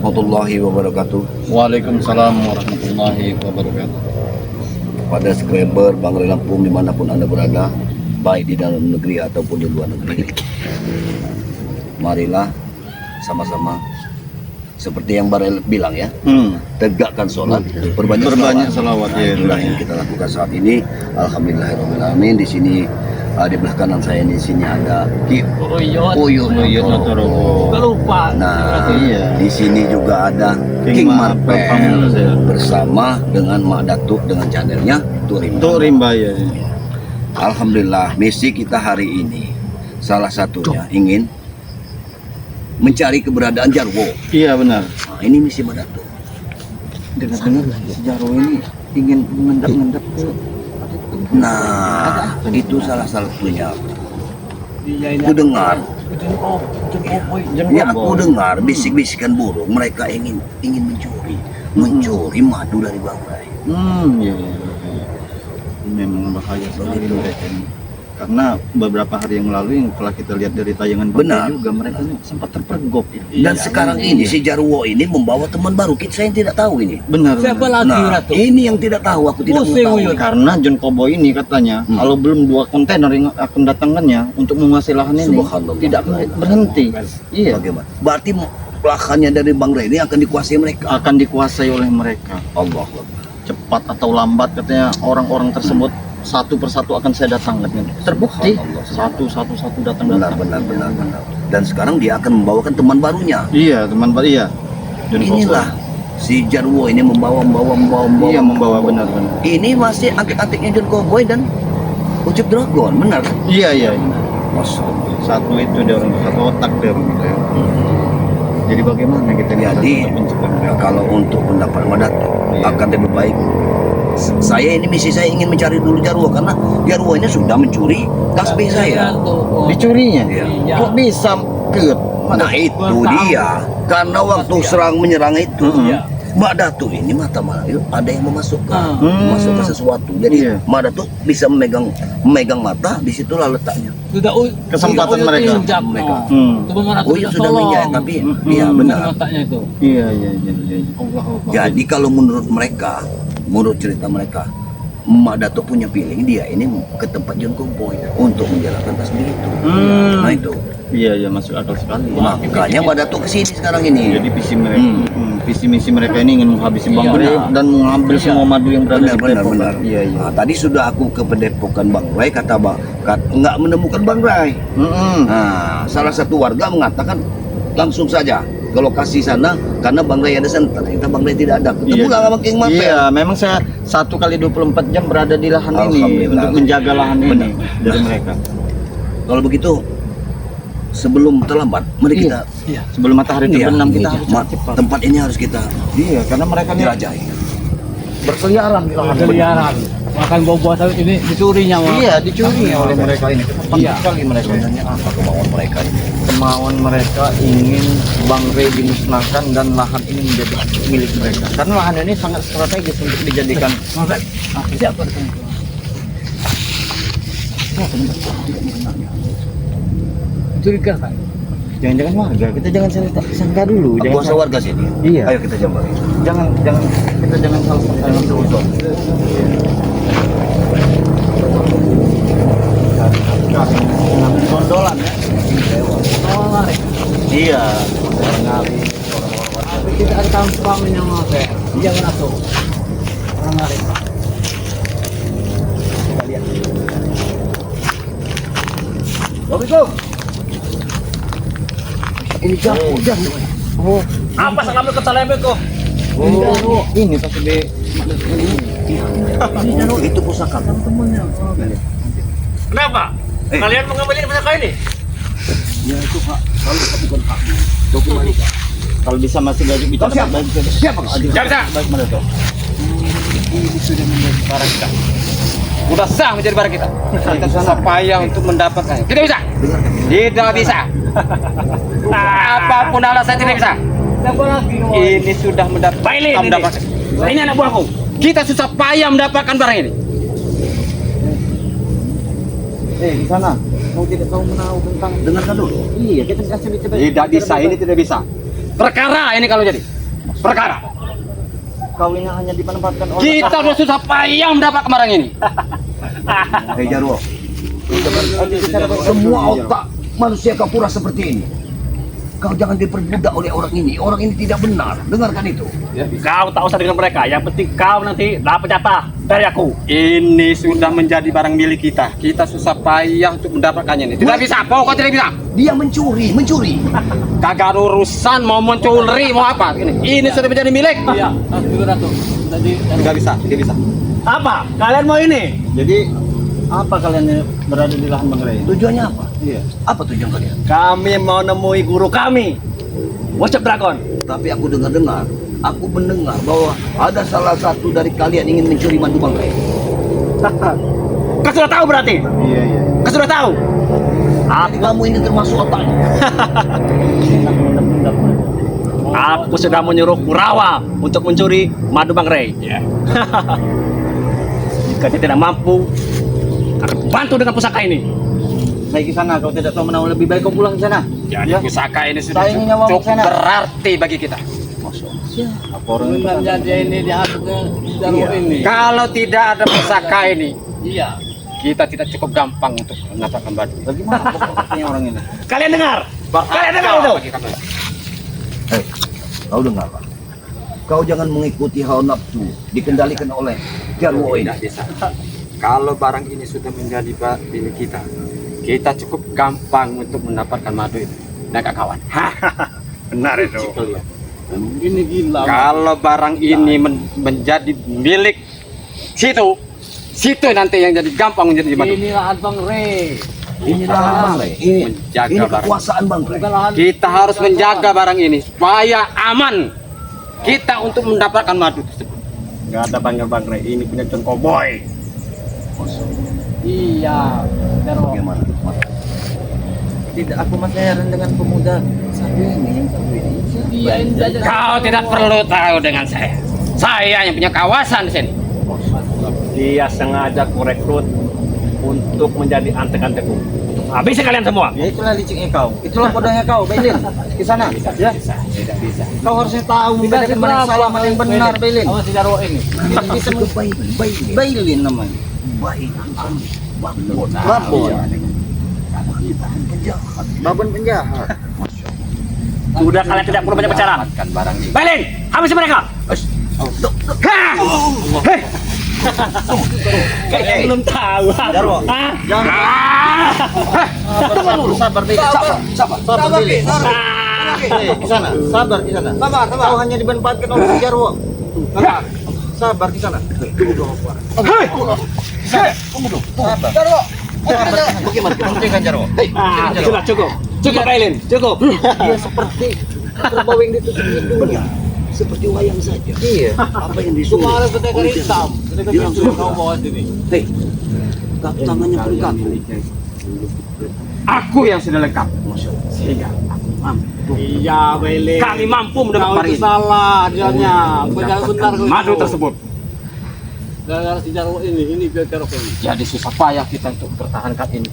warahmatullahi wabarakatuh. Waalaikumsalam warahmatullahi wabarakatuh. Pada subscriber Bang Ray Lampung dimanapun Anda berada, baik di dalam negeri ataupun di luar negeri, marilah sama-sama seperti yang Bang Ray bilang ya, tegakkan sholat, berbanyak salawat. Itulah yang kita lakukan saat ini. Alhamdulillahirobbilalamin. Di sini di belah kanan saya di sini ada Ki Uyun lupa. Nah, di sini juga ada King Marpel bersama dengan Mak Datuk dengan channelnya Turimba. Ya. Alhamdulillah, misi kita hari ini salah satunya ingin mencari keberadaan Jarwo. Iya benar. Nah, ini misi Mak Datuk. Dengar-dengar si Jarwo ini ingin mengendap ke. Nah, itu salah satunya. Aku dengar, aku dengar bisik-bisikan burung. Mereka ingin mencuri madu dari Bang Ray. Iya. Memang bahaya sekali mereka ini. Karena beberapa hari yang lalu yang telah kita lihat dari tayangan Benar. juga mereka ini sempat terpergok. Dan sekarang ini si Jarwo ini membawa teman baru. Saya yang tidak tahu ini. Benar. Siapa lagi Nah, Ratu? ini yang tidak tahu. Aku tidak mengetahui. Karena John Kobo ini katanya kalau belum 2 kontainer yang akan datangkannya untuk menguasai lahan ini Subhanallah. tidak akan berhenti. Iya. Bagaimana? Berarti lahannya dari Bang Ray ini akan dikuasai mereka. Akan dikuasai oleh mereka. Allah. Cepat atau lambat katanya orang-orang tersebut satu persatu akan saya datangkan. Terbukti satu datang. Benar. Dan sekarang dia akan membawakan teman barunya. Iya teman baru iya. John Inilah si Jarwo ini membawa. Iya membawa benar. Ini masih antik-antiknya John Cowboy dan Ucup Dragon, benar? Iya. Masya Allah. Satu itu dia orang satu otak dia orang gitu ya. Jadi bagaimana kita Jadi kalau untuk pendapat Mak Datuk akan lebih baik. Saya ini misi saya ingin mencari dulu Jarwo karena Jarwo ini sudah mencuri tasbih saya. dicurinya. Iya. Kok bisa ke? Nah itu dia. Karena waktu serang menyerang itu, Mak Datuk ini mata ada yang memasukkan sesuatu. Jadi Mak Datuk bisa memegang mata, disitulah letaknya. Kesempatan mereka. Uyun sudah menjahit, tapi iya benar. Iya. Jadi kalau menurut mereka, menurut cerita mereka, Mak Datuk punya feeling dia ini ke tempat John Cowboy untuk menjalankan tasbih itu. Nah itu. Iya masuk akal sekali. Makanya Mak Datuk kesini sekarang ini. Jadi visi misi mereka ini ingin menghabisi Bang Ray dan mengambil semua madu yang berada di Depok. Benar. Iya. Nah, tadi sudah aku ke pendepokan Bang Ray, kata nggak menemukan Bang Ray. Nah, salah satu warga mengatakan langsung saja ke lokasi sana karena Bang Ray ada center. Kita Bang Ray tidak ada. Ketemu lah sama King Marpel. Iya, memang saya 1 kali 24 jam berada di lahan ini untuk menjaga lahan ini dari mereka. Kalau begitu, sebelum terlambat, mari kita sebelum matahari terbenam kita harus cepat. Tempat ini harus kita Karena mereka jelajahi. berkeliaran di lahan. Berkeliaran. Makan buah-buah sawit ini dicurinya. Iya, dicuri oleh mereka ini. Cepat sekali mereka. Apa kemauan mereka ini? Kemauan mereka ingin Bang Ray dimusnahkan dan lahan ini menjadi milik mereka. Karena lahan ini sangat strategis untuk dijadikan. Siapa? Curiga kan? Jangan-jangan warga, kita jangan sangka dulu. Kuasa warga sini. Iya. Ayo kita jambari. Jangan kita jangan salah sangka dengan seuzon. Gondolan ya. Orang lari. Iya. Tapi kita ada tampang yang ngomong. Jangan masuk. Orang lari. Kita lihat. Assalamualaikum. Ini jauh. Apa salam ke Assalamualaikum? Ini pas di Itu pusaka. Kenapa? Kalian mengambil pusaka ini? Ya itu Pak. Kalau bukan Pak. Itu kembalikan. kalau bisa masih gajah bicara Siapa? Siapa? Baik mana tuh? Ini sudah menjadi barang kita. Udah sah menjadi barang kita. Kita susah payah untuk mendapatkan. Tidak bisa. Tidak bisa. Apapun alasan tidak bisa. Ini sudah mendapatkan. Ini anak buahku. Kita susah payah mendapatkan barang ini. di sana mau tidak tahu menahu tentang Dengarkan dulu. iya kita kasih bicara Tidak bisa, ini tidak bisa. Perkara ini kalau jadi. perkara. Kau ini hanya dimanfaatkan oleh Kita sudah susah payah mendapat kemarin ini. Hei Jarwo, semua otak manusia kau kuras seperti ini. Kau jangan diperbudak oleh orang ini. Orang ini tidak benar. Dengarkan itu. Kau tak usah dengan mereka. Yang penting kau nanti dapat apa dari aku. Ini sudah menjadi barang milik kita. Kita susah payah untuk mendapatkannya ini. Tidak bisa, pokoknya tidak bisa. Dia mencuri. Kagak ada urusan mau mencuri mau apa. Ini sudah menjadi milik. Iya, Datuk. Tadi Tidak bisa, tidak bisa. apa? Kalian mau ini? Jadi apa kalian berada di lahan Bang Ray? Tujuannya apa? Iya. Apa tujuan kalian? Kami mau nemui guru kami. Wacap Dragon. Tapi aku dengar, aku mendengar bahwa ada salah satu dari kalian ingin mencuri mantu Bang Ray. Kau sudah tahu berarti? Iya. Kau sudah tahu? Jadi kamu ini termasuk otaknya. Aku sudah menyuruh Kurawa untuk mencuri madu Bang Ray. Jika dia tidak mampu, akan bantu dengan pusaka ini. Saya ke sana, kau tidak tahu menau, lebih baik kau pulang ke sana. Jadi pusaka ini sudah Saya ingin nyawa cukup sana. berarti bagi kita. Apa orang itu? ini diaturnya Iya. Kalau tidak ada pusaka ini, Iya. kita tidak cukup gampang untuk mendapatkan batu. Bagaimana pokoknya orang ini? Kalian dengar? Kalian dengar itu? Bagi kami. Hei, kau dengar apa? Kau jangan mengikuti hawa nafsu dikendalikan oleh Jarwo ini. Tidak bisa. Kalau barang ini sudah menjadi milik kita, kita cukup gampang untuk mendapatkan madu itu. Nah, kawan. Benar itu. Ini gila. Kalau barang ini menjadi milik situ nanti yang jadi gampang menjadi madu. Ini lahan Bang Ray. Ini lahan Bang Ray. Ini Menjaga barang. kekuasaan Bang Ray. Kita harus menjaga barang ini supaya aman. Kita untuk mendapatkan madu tersebut. Gak ada Bang Ray. Ini punya John Cowboy. Iya. Bagaimana? Tidak, aku masih heran dengan pemuda satu ini. Kau tidak perlu tahu dengan saya. Saya yang punya kawasan di sini. Dia sengaja kurekrut untuk menjadi antek-antekku. Habis kalian semua. Ya itulah liciknya kau. Itulah bodohnya kau, Bailin. Ke sana. Ya. Tidak bisa. Kau harusnya tahu membedakan mana yang salah, mana yang benar, Bailin. Awas si Jarwo ini. Bisa Baik. Bailin namanya. Baik. Babon. Babon. Babon penjahat. Sudah kalian tidak perlu banyak bicara. Dapatkan barang ini. Bailing, habisi mereka. Hah! Hei! Kalian belum tahu. Jarwo. Hah? Jangan. Sabar, Bailin. Sabar, Bailin. Ke sana. Sabar ke sana. Kau hanya dimanfaatkan oleh si Jarwo. Sabar ke sana. Hei! Sabar. Jarwo. Bagaimana? Hentikan Jarwo. Sudah cukup. Cukup Bailing, cukup. Dia seperti kerbau yang ditusuk hidung. Seperti wayang saja. Iya. Apa yang disuruh? hitam. Dia langsung Kau bawa sini. Hei, tangannya pun kaku. Aku yang sudah lengkap. Sehingga Iya, Bailing. kami mampu mendapat barang ini. salah dianya. Benar Madu tersebut. Gara-gara si Jarwo ini biar kerok ini. Jadi susah payah kita untuk mempertahankan ini.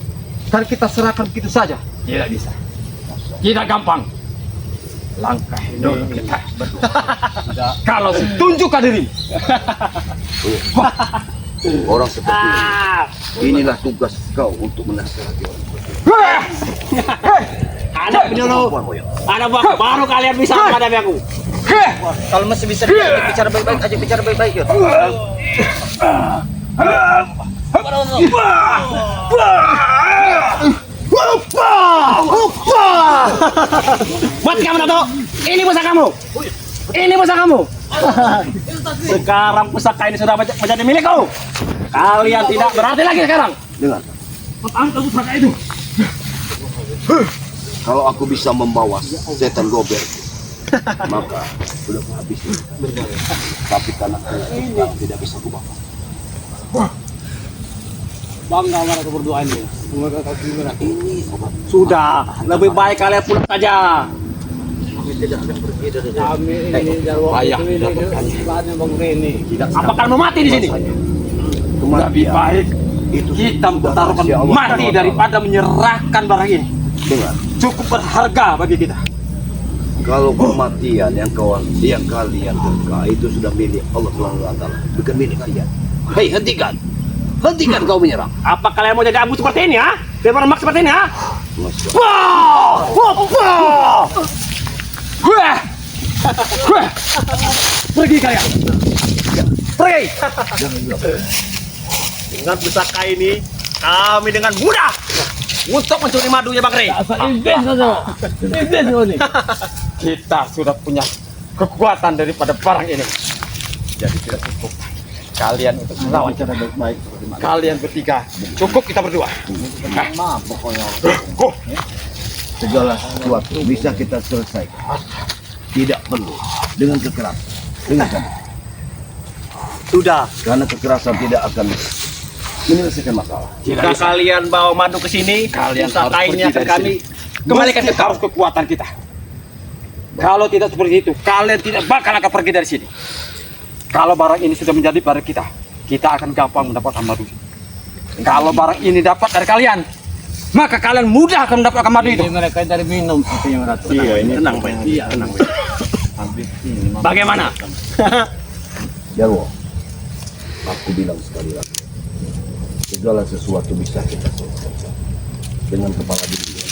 Dan kita serahkan begitu saja. Tidak bisa. Tidak gampang. Langkah dulu kita berdua. Kalau tunjukkan diri. Orang seperti ini. Inilah tugas kau untuk menasihati orang. Ada penyuluh. Ada baru kalian bisa menghadapi aku. Kalau masih bisa bicara baik-baik aja, bicara baik-baik ya. Buat kamu Dato. Ini pusaka kamu. Ini pusaka kamu. Sekarang pusaka ini sudah menjadi milikku. Kalian tidak berarti lagi sekarang. Dengar, Angkat pusaka itu. kalau aku bisa membawa setan gober, maka sudah habis. Tapi karena aku tidak bisa kubawa. Bangga mereka berdua ini. Ini obat. Sudah, lebih baik kalian pulang saja. Kami tidak akan pergi dari Kami ini Jarwo payah ini dapatkannya. sebelahnya Bang Reni. Tidak Apa kalian mau mati di sini? lebih baik Itu kita sudah mempertaruhkan rahasia Allah. mati daripada menyerahkan barang ini. Dengar, Cukup berharga bagi kita. Kalau kematian yang kalian terka itu sudah milik Allah Subhanahu wa taala, bukan milik kalian. Hei, hentikan. Hentikan kau menyerang. Apa kalian mau jadi abu seperti ini, ha? Biar mak seperti ini, ha? Masya Wah! Wah! Wah! Wah! Wah! Pergi kalian. Pergi. Dengan pusaka ini, kami dengan mudah untuk mencuri madu ya Bang Rey. Kita sudah punya kekuatan daripada barang ini. Jadi tidak cukup kalian untuk melawan cara baik-baik. Kalian bertiga cukup kita berdua. Maaf pokoknya. Segala sesuatu bisa kita selesaikan. Tidak perlu dengan kekerasan. Dengarkan. Sudah. Karena kekerasan tidak akan menyelesaikan masalah. Jika kalian bawa madu ke sini, Kalian pusaka harus ini pergi akan dari kami sini. kembalikan ke Mesti harus kekuatan kita. Kalau tidak seperti itu, kalian tidak bakal akan pergi dari sini. Kalau barang ini sudah menjadi barang kita, kita akan gampang mendapatkan madu. Kalau barang ini dapat dari kalian, maka kalian mudah akan mendapatkan madu itu. Mereka dari minum sepertinya Ratu. Iya, ini tenang, Pak. Iya, tenang. Bagaimana? Jarwo, aku bilang sekali lagi, segala sesuatu bisa kita selesaikan dengan kepala dingin.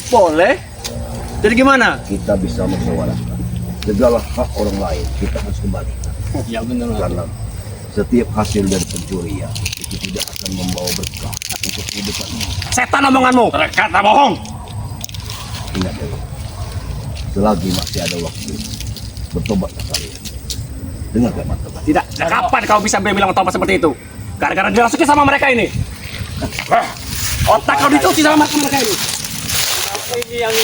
Boleh. Jadi gimana? Kita bisa musyawarahkan segala hak orang lain kita harus kembalikan. Ya benar. Karena setiap hasil dari pencurian itu tidak akan membawa berkah untuk kehidupan ini. Setan omonganmu. Berkata bohong. Ingat ya, selagi masih ada waktu, bertobatlah kalian. Dengarkan mata-mata. Tidak. Kapan kau bisa bilang tobat seperti itu? Gara-gara dirasuki sama mereka ini. Otak kau dicuci sama mereka ini. Ini yang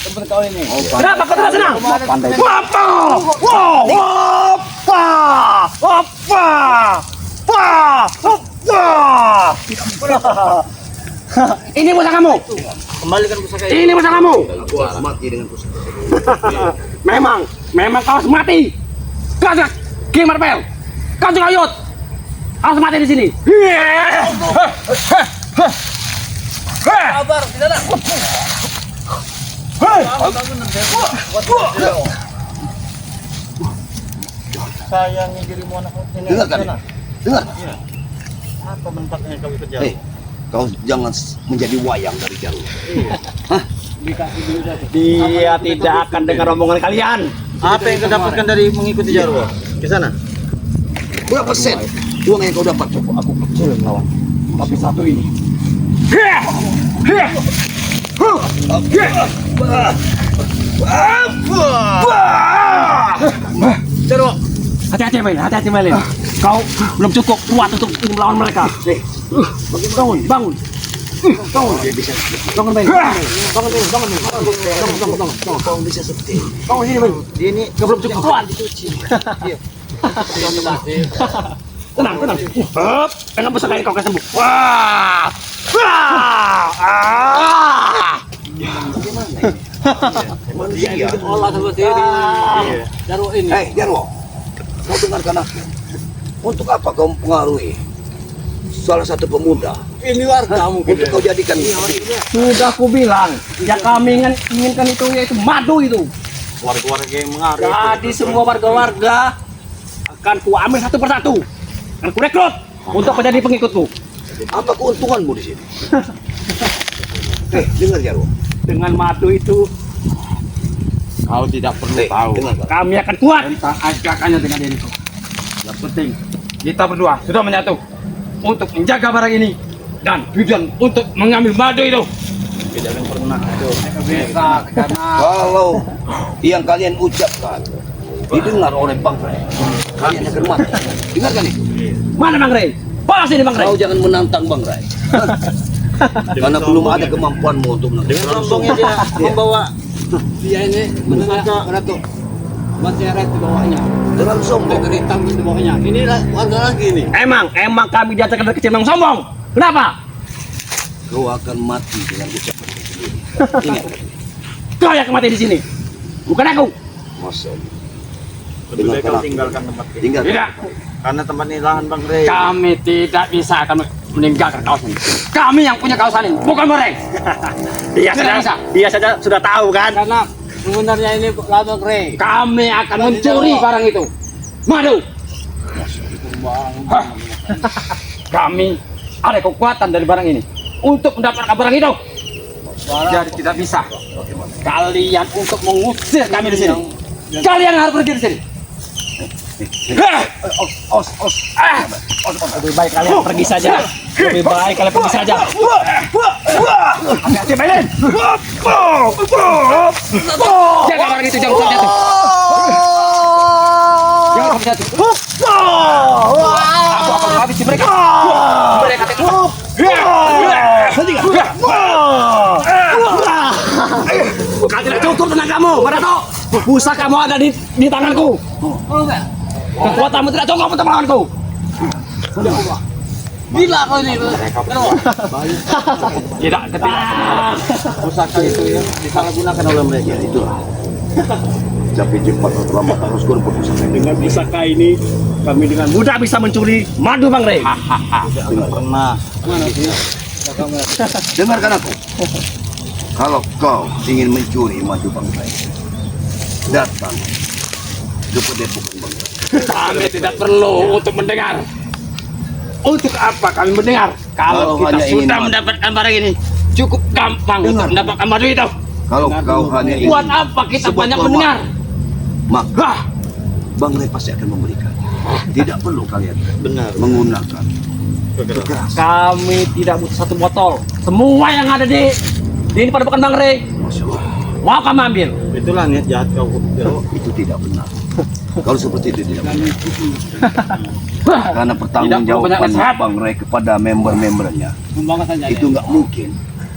tempat kau ini. Kenapa kau tidak senang? Pandai. Wapa! Wow! Wapa! Wapa! Wapa! Ini pusaka kamu. Kembalikan pusaka ini. Ini pusaka kamu. Aku harus mati dengan pusaka. Memang kau harus mati. Gajah, King Marvel. Kau juga Yud. Harus mati di sini. Sabar, tidak ada. Sayangi dirimu anakmu ini. Dengarkan. Dengar. Apa bentaknya kau kerja? Hei, kau jangan menjadi wayang dari Jarwo. Dia tidak akan dengar omongan kalian. Apa yang kau dapatkan dari mengikuti Jarwo? Ke sana. Berapa sen uang yang kau dapat? Aku kecil melawan. Tapi satu ini. Jarwo, hati-hati Melin, hati-hati Melin. Kau belum cukup kuat untuk melawan mereka. Bangun, bangun. Bangun, bangun Melin. Bangun Melin, bangun Melin. Bangun, Kau bisa seperti ini. bangun sini Melin. Dia ini Kau belum cukup kuat. Tenang, tenang. Hup, dengan pusaka ini kau akan sembuh. Wah, wah, Iya. olah seperti ini. Jarwo ini. Hei, Jarwo, kau dengarkan aku. Untuk apa kau mempengaruhi salah satu pemuda Ini warga mungkin. untuk kau jadikan sudah aku bilang, yang kami inginkan itu yaitu madu itu. Warga-warga yang mengaruh. Jadi semua warga-warga akan ku ambil satu persatu. Akan ku rekrut untuk menjadi pengikutku. apa keuntunganmu di sini? Hei, dengar Jarwo. Dengan madu itu Kau tidak perlu Hei, tahu dengar. kami akan kuat. tentang ajakannya dengan diriku. Yang penting kita berdua sudah menyatu untuk menjaga barang ini dan tujuan untuk mengambil madu itu. Jangan pernah. Bisa karena Kalau yang kalian ucapkan didengar oleh Bang Ray, kalian akan mati. Dengarkan itu. Mana Bang Rey? Bawa sini Bang Rey. Kau jangan menantang Bang Ray. Karena belum ada kemampuanmu untuk menantang. Dengan sombongnya dia membawa dia ini Ratu. masih di bawahnya. Dengan sombong. Hitam di bawahnya. Ini warga lagi ini. Emang kami diajarkan dari kecil memang sombong. Kenapa? Kau akan mati dengan ucapan sendiri. Ingat. Kau yang mati di sini, bukan aku. Masya Allah. Lebih baik Dengarkan kau aku. tinggalkan tempat ini. Tinggal. Tidak, Karena tempat ini lahan Bang Rey. kami tidak bisa. meninggalkan kawasan ini. Kami yang punya kawasan ini, bukan mereka. Dia saja sudah tahu kan. Karena sebenarnya ini ladang Rey. Kami akan mencuri barang itu. Madu. Hah. Kami ada kekuatan dari barang ini untuk mendapatkan barang itu. Jadi tidak bisa kalian untuk mengusir kami di sini. Kalian harus pergi di sini. Lebih baik kalian pergi saja. Lebih baik kalian pergi saja. Hati-hati Belen. Jaga barang itu, jangan sampai jatuh. Jangan sampai jatuh. Aku akan habisi mereka. Mereka tengok. Bukan tidak cukup tenagamu, Barato. Pusakamu ada di tanganku. Kekuatanmu tidak cukup untuk melawanku. Gila kau ini. Tidak, Pusaka itu ya disalahgunakan oleh mereka. Itulah. Tapi cepat atau lambat harus kumpul pusaka ini. Dengan pusaka ini, kami dengan mudah bisa mencuri madu Bang Rey. Tidak pernah. Dengarkan aku. Kalau kau ingin mencuri madu Bang Ray, datang ke padepokan Bang Ray. kami tidak perlu untuk mendengar. Untuk apa kami mendengar? Kalau Kalau kita hanya ingin sudah madu. mendapatkan barang ini, cukup gampang untuk mendapatkan madu itu. Kalau kau hanya ingin, Buat apa kita sebuah banyak korban, mendengar? maka Hah, Bang Ray pasti akan memberikan. Tidak perlu kalian Benar. menggunakan kekerasan. Kami tidak butuh satu botol. Semua yang ada di ini padepokan Bang Rey, Masya Allah. mau kami ambil. Itulah niat jahat kau. Itu tidak benar. Kalau seperti itu tidak benar. Hah, Karena Tidak pertanggungjawaban perlu banyak nasihat. Bang Ray kepada member-membernya itu nggak mungkin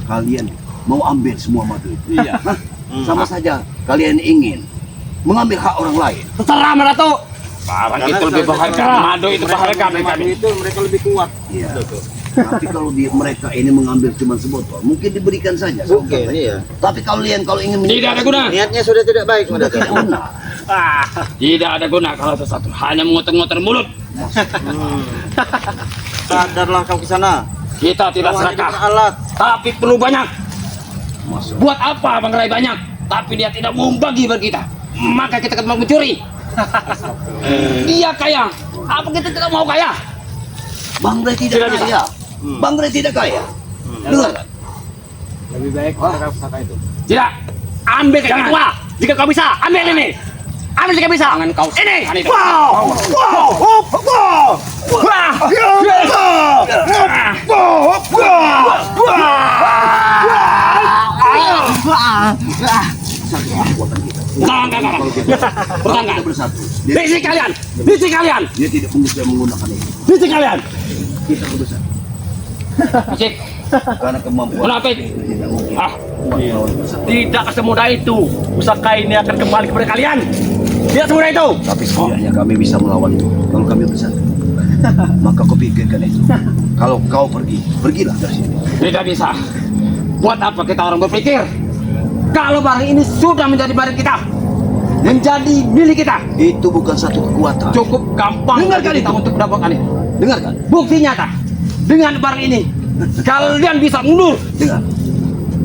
kalian mau ambil semua madu itu. Iya. Hah? Sama saja kalian ingin mengambil hak orang lain. Terserah Barato. barang Karena itu lebih sudah berharga. terkenal. Madu itu berharga bagi Madu kami. itu mereka lebih kuat. Iya. Tapi kalau mereka ini mengambil cuma sebotol, mungkin diberikan saja. sama Oke, Bang Ray. iya. Tapi kalian kalau ingin Tidak ada guna. Niatnya sudah tidak baik, sudah tidak benar. Tidak ada guna kalau sesuatu hanya mengotor-ngotor mulut. Sadarlah kau ke sana. Kita tidak Kau hanya serakah, diberi alat. tapi perlu banyak. Masya Allah. Buat apa Bang Ray banyak, tapi dia tidak mau bagi bagi kita? Maka kita akan mencuri. Dia kaya, apa kita tidak mau kaya? Bang Ray tidak Tidak bisa. kaya. Bang Ray tidak kaya. Dengar kan? Lebih baik mereka pusaka itu. Tidak. Ambil kayak gitu, Wak. Jika kau bisa, ambil ini. Ambil jika bisa. Jangan kau Ini. ini. Enggak. Kalau kita bersatu, dia, Bisi kalian. Bisi kalian. dia tidak bisa menggunakan ini. Bisi kalian. Kita bersatu. Musik. Karena kemampuan Munafik. tidak mungkin. Ah, Melawan bersatu. Tidak semudah itu. Pusaka ini akan kembali kepada kalian. Tidak semudah itu. Tapi setidaknya kami bisa melawan itu. Kalau kami bersatu, maka kau pikirkan itu. Kalau kau pergi, pergilah dari sini. tidak bisa. Buat apa kita orang berpikir? Kalau barang ini sudah menjadi barang kita, menjadi milik kita, Itu bukan satu kekuatan. cukup gampang Dengarkan bagi kita itu. untuk mendapatkan itu. Dengarkan, Bukti nyata, dengan barang ini kalian bisa mundur. dengar.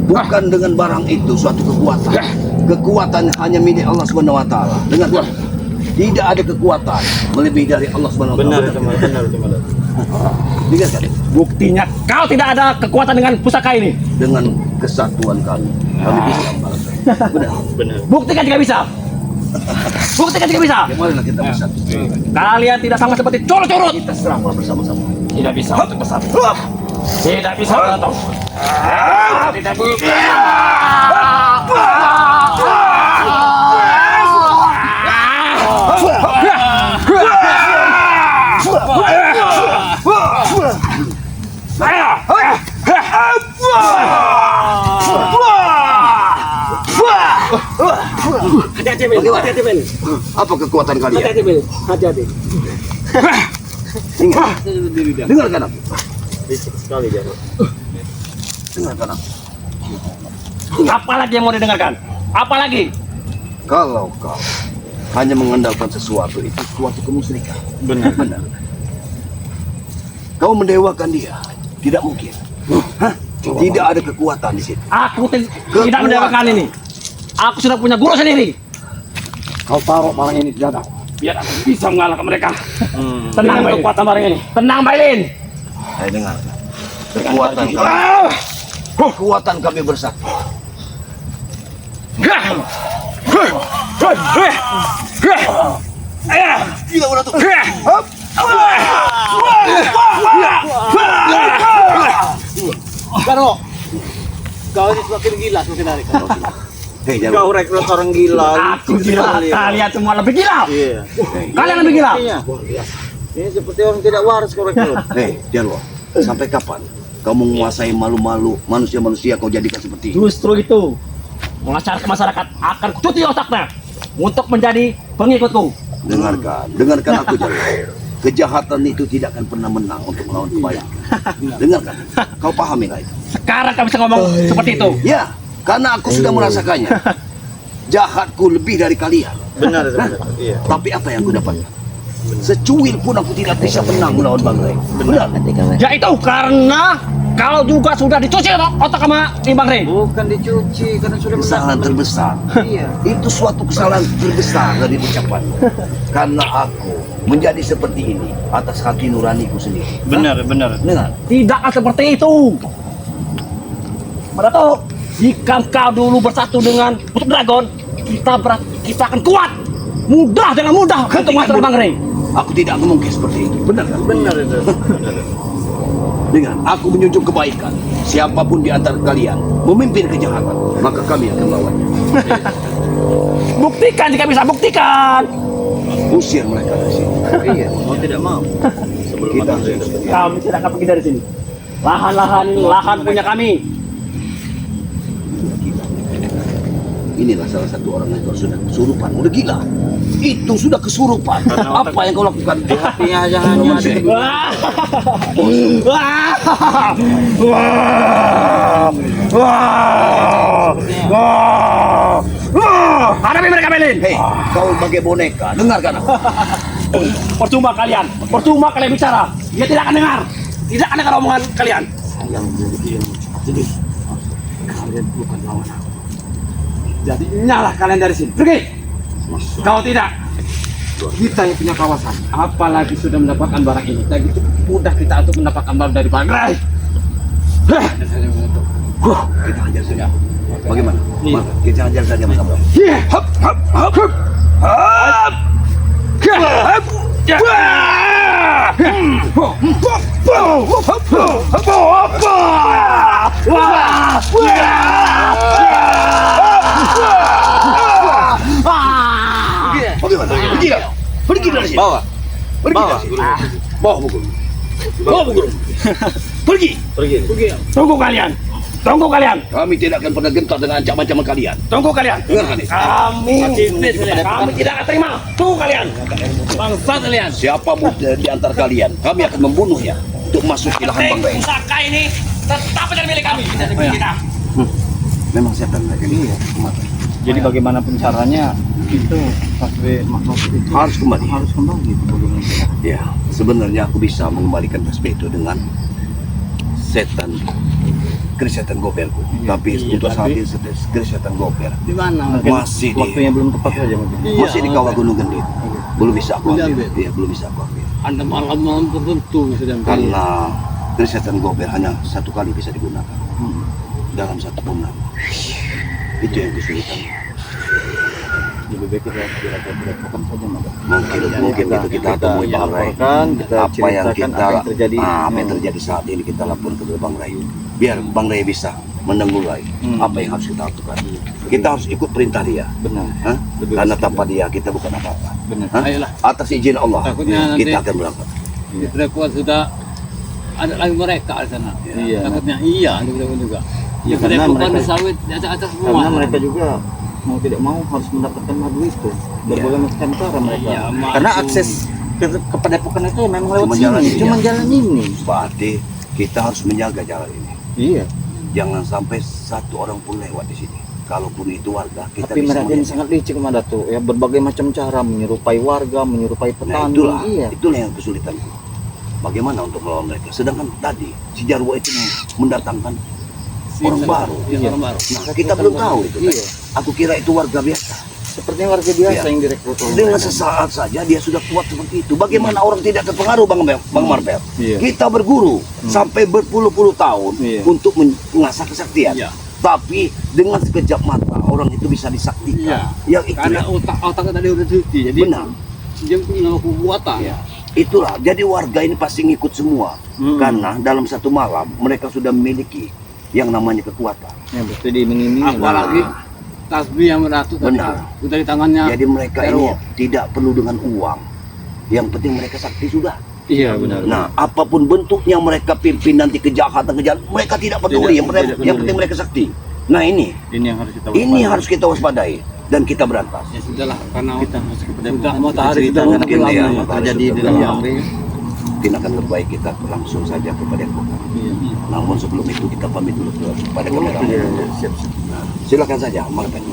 Bukan dengan barang itu suatu kekuatan. Ya. Kekuatan hanya milik Allah Subhanahu wa taala. Dengarkan. Tidak ada kekuatan melebihi dari Allah Subhanahu wa Benar taala. itu, benar itu, benar. Dengarkan. Buktinya kau tidak ada kekuatan dengan pusaka ini. Dengan kesatuan kami bisa membalasnya. Benar. Benar. Buktikan jika bisa. Buktikan jika bisa. Marilah kita bersatu. Kalian tidak sama seperti curut-curut. Kita seranglah bersama-sama. Tidak bisa untuk bersatu. Tidak bisa bersatu. Tidak bisa. Hati-hati, Min. Hati-hati, Min. Apa kekuatan kalian? Hati-hati, Min. Hati-hati. Ingat. Dengarkan aku. Risik sekali dia. Dengarkan aku. Apa lagi yang mau didengarkan? Apa lagi? Kalau kau hanya mengandalkan sesuatu itu suatu kemusyrikan. Benar. Benar. Kau mendewakan dia. Tidak mungkin. Hah? Tidak ada kekuatan di situ. Aku tidak mendengarkan ini. Aku sudah punya guru sendiri. Kau taruh barang ini di dada. Biar aku bisa mengalahkan mereka. Tenang, Bailin. Kekuatan barang ini. Tenang, Bailin. Saya dengar. Kekuatan kami bersatu. Tidak boleh tuh. Garo, kau ini semakin gila semakin hari. Hei, Kau jangan. rekrut orang gila. Aku gila. Kalian semua lebih gila. Iya. Kalian lebih gila. Iya. Ini seperti orang tidak waras kau rekrut. Hei, Jarwo. Sampai kapan kamu menguasai malu-malu manusia-manusia kau jadikan seperti ini? Justru itu. Mengajarkan masyarakat akan kucuti otaknya untuk menjadi pengikutku. Dengarkan aku, Jarwo. Kejahatan itu tidak akan pernah menang untuk melawan kebaikan. Dengarkan. Kau pahami lah itu. Sekarang kamu bisa ngomong seperti itu. Ya, karena aku sudah merasakannya. Jahatku lebih dari kalian. Benar, benar. Iya. Tapi apa yang aku dapatkan? Secuil pun aku tidak bisa menang melawan Bang Rey. Benar. Yaitu karena kau juga sudah dicuci otak sama Bang Rey. Bukan dicuci karena sudah Kesalahan terbesar. Iya. Itu suatu kesalahan terbesar dari ucapan. Karena aku menjadi seperti ini atas hati nuraniku sendiri. Benar, benar. Dengar. Tidak seperti itu. Madato, jika kau dulu bersatu dengan Putuk Dragon, kita akan kuat. Mudah dengan mudah untuk mengatur Bang Rey. Aku tidak mungkin seperti itu. Benar kan? Benar itu. Dengan aku menjunjung kebaikan, siapapun di antara kalian memimpin kejahatan, maka kami akan melawannya. Buktikan jika bisa, buktikan. Usir mereka dari sini. Iya, mau tidak mau. Sebelum Kita Bang Rey. Kami tidak akan pergi dari sini. Lahan-lahan ini lahan punya kami. Inilah salah satu orang yang sudah kesurupan, udah gila. Itu sudah kesurupan. Apa yang kau lakukan? Hatinya jangan ada. Wah. Wah. Wah. Wah. Wah. Hadapi mereka, Belin. Hei, kau bagai boneka, dengarkan aku. Percuma kalian bicara. Dia tidak akan dengar. Tidak akan dengar omongan kalian. Jadi kalian bukan lawan aku. Jadi nyalah kalian dari sini. Pergi. Kau tidak. Kita yang punya kawasan. Apalagi sudah mendapatkan barang ini. Jadi mudah kita untuk mendapatkan barang dari Bang Rey. Kita hajar saja. Bagaimana? Mana? Kita hajar saja mereka. Hop, hop, hop, hop. Hop. Hop. Ya. Bagaimana? Pergi lah. Pergi dari sini. Bawa. Pergi dari sini. Bawa buku. Bawa buku. Pergi. Tunggu kalian. Kami tidak akan pernah gentar dengan ancaman-ancaman kalian. Tunggu kalian. Dengarkan ini. Kami tidak akan terima. Tunggu kalian. Bangsa kalian. Siapapun di antara kalian, kami akan membunuhnya untuk masuk ke lahan Bang Rey. Pusaka ini tetap menjadi milik kami. Kita. Memang setan lagi. Iya. Jadi bagaimanapun caranya itu tasbih makhluk itu Harus kembali. gitu bagaimana? Ya, sebenarnya aku bisa mengembalikan tasbih itu dengan setan setan goberku. Tapi untuk saat ini setan gober Di mana? masih di Waktunya belum tepat saja mungkin. masih di kawah Gunung Gendit. Belum bisa aku ambil. Iya, belum bisa aku ambil. Anda malam-malam tertentu sedang Karena setan gober hanya satu kali bisa digunakan dalam satu purnama. Itu yang kesulitan. lebih baik kita lakukan saja Mas. Mungkin itu kita temui Bang Ray. Kita Apa yang ceritakan kita apa yang terjadi. apa yang terjadi saat ini kita laporkan ke Bang Ray. Biar Bang Ray bisa menengurai apa yang harus kita lakukan. Kita harus ikut perintah dia. Benar. Hah? Karena tanpa dia kita bukan apa-apa. Benar. Hah? Ayolah. Atas izin Allah Takutnya nanti- kita akan berangkat. Sudah kuat sudah ada lagi mereka di sana. Iya. Takutnya iya ada juga. Ya, Sudah karena bukan mereka- sawit di atas semua. Karena mereka juga mau tidak mau harus mendapatkan madu itu. Berbagai macam cara mereka. Iya, madu. Karena akses kepada pokan itu memang lewat Cuma sini. jalan ini, Cuma ya. jalan ini. Berarti kita harus menjaga jalan ini. Iya. Jangan sampai satu orang pun lewat di sini. Kalaupun itu warga, kita Tapi bisa mereka ini melihat. sangat licik Mas Dato. Ya berbagai macam cara menyerupai warga, menyerupai Nah petani. itulah, Iya. itulah yang kesulitan. bagaimana untuk melawan mereka? Sedangkan tadi si Jarwo itu mendatangkan orang baru. Iya, orang baru. Nah, kita belum tahu itu. Kan? Aku kira itu warga biasa. Sepertinya warga biasa Iya. yang direkrut oleh Dengan mereka. sesaat saja dia sudah kuat seperti itu. Bagaimana orang tidak terpengaruh, Bang Marvel? Iya. Kita berguru sampai berpuluh-puluh tahun Iya. untuk mengasah kesaktian. Iya. Tapi dengan sekejap mata orang itu bisa disaktikan. Yang itu Karena otak tadi udah cuci, jadi benar. dia punya kekuatan. Ya. Itulah. Jadi warga ini pasti ngikut semua. Karena dalam satu malam mereka sudah memiliki yang namanya kekuatan. yang pasti diiming-imingi. Apalagi tasbih yang beratus Benar. sudah di tangannya. Jadi mereka Jarwo. ini tidak perlu dengan uang. Yang penting mereka sakti sudah. Iya benar. Nah, apapun bentuknya mereka pimpin nanti kejahatan, mereka tidak peduli. Tidak peduli. Yang penting mereka sakti. Nah ini Ini yang harus kita harus kita waspadai dan kita berantas. Ya sudahlah, karena kita harus kepada sudah matahari cerita sudah mungkin ya, tenggelam. matahari terjadi sudah di dalam tenggelam. Amri. Mungkin akan lebih baik kita langsung saja kepada kota. Namun sebelum itu kita pamit dulu kepada kamera. Siap. Nah, silakan saja, Marvel.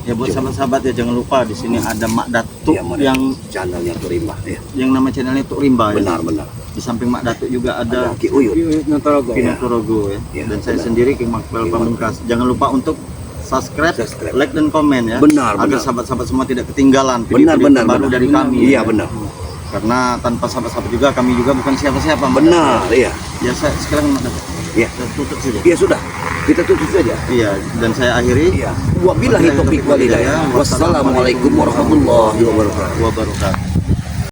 Ya buat sahabat-sahabat ya jangan lupa di sini ada Mak Datuk yang yang channelnya Turimba. Ya, nama channelnya Tuk Rimba. Ya. benar. Di samping Mak Datuk juga Ada ada Ki Uyut. Notorogo. Kino Ya. Torogo ya. Ya, Dan saya benar. sendiri King Makbel Pamungkas. Jangan lupa untuk subscribe, like dan komen ya. Benar, Agar benar. sahabat-sahabat semua tidak ketinggalan Benar, video-video benar, terbaru benar. dari kami. Iya, benar. Karena tanpa sahabat-sahabat juga kami juga bukan siapa-siapa. Mak Benar, Datuk. iya. Ya saya sekarang Mak Datuk. Iya. Kita tutup saja. Ya sudah, kita tutup saja. Iya, dan saya akhiri. Iya. Wabillahi taufiq wal hidayah. Wassalamualaikum warahmatullahi wabarakatuh. wabarakatuh.